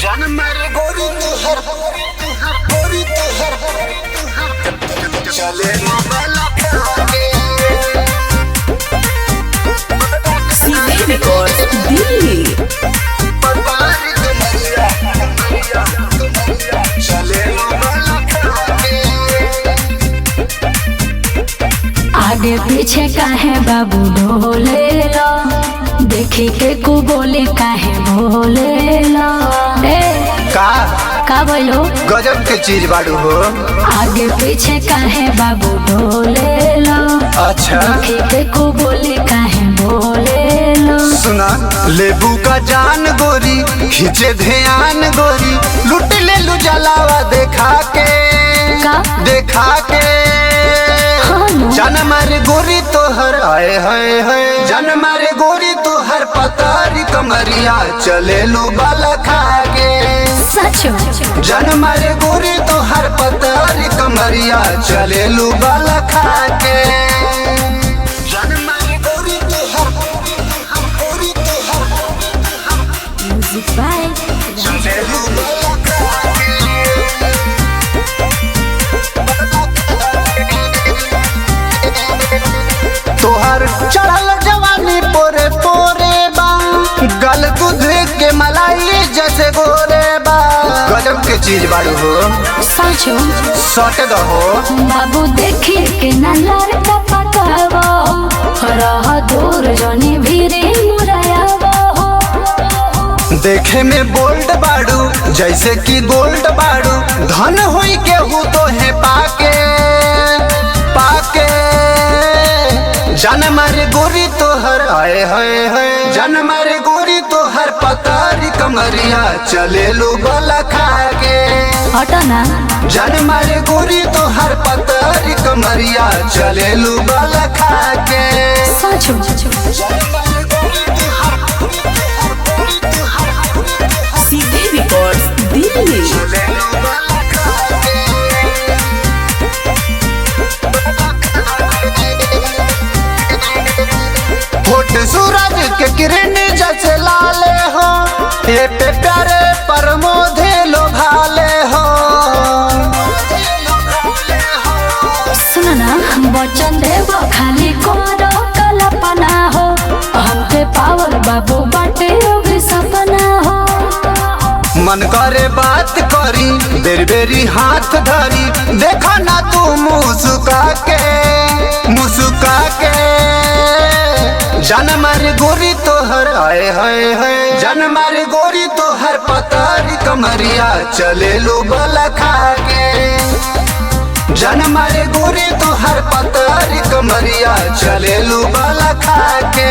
जान मारे गोरी तुहर गोरी तुहर चले मोबाइल के सीधे रिकॉर्ड दिल्ली बर्बाद दुनिया चले मोबाइल के आगे पीछे काहे बाबू ढोले लो, देखी के कु बोले काहे भोले लो। का बोलो गजब के चीज बाड़ू हो। आगे पीछे काहे बाबू ढोले लो, अच्छा देखी के कु बोले काहे भोले लो। सुना लेबू का जान गोरी खींचे ध्यान गोरी लुट ले लू जलावा देखा के का देखा के जान मारे गोरी तोहर आए हाय हाय जान मारे गोरी तोहर पतारी कमरिया चले लू बाला खा के सचो जान मारे गोरी तोहर पतारी कमरिया चले लू बाला खा के जान मारे गोरी तोहर गोरी तोहर म्यूजिक बाय चले लू बाला खा के तोहर चढ़ल जवानी पोरे पोरे बा गल दूध के मलाई जैसे गोरे बा गजब के चीज बाड़ू हो। सचो सट दहो बाबू देखी के नलर टपकावो, रह दूर जनी भीरे मुरायावो। देखे में बोल्ड बाड़ू जैसे कि गोल्ड बाड़ू धन हुई केहू तो है पाके पाके जान मारे गोरी तोहर आए हाय हाय जान मारे गोरी तोहर पतारी कमरिया चले लो बाला खा के हटो ना जान मारे गोरी तोहर पतारी कमरिया चले लो बाला खा के सचो सीधे रिकॉर्ड दिल्ली होठ सूरज के किरण जैसे लाले हो ये पे प्यारे परमोधे लोभाले हो सुनो ना वचन देवो खाली करो कल्पना हो, हमके पावर बाबू बाटे भी सपना हो। मन करे बात करी बेरी बेरी हाथ धरी देखा ना तू मुस्का के जान मारे गोरी तोहर आए हाय हाय जान मारे गोरी तोहर पतारी कमरिया चले लो बाला खा के जान मारे गोरी तोहर पतारी कमरिया चले लो बाला खा के।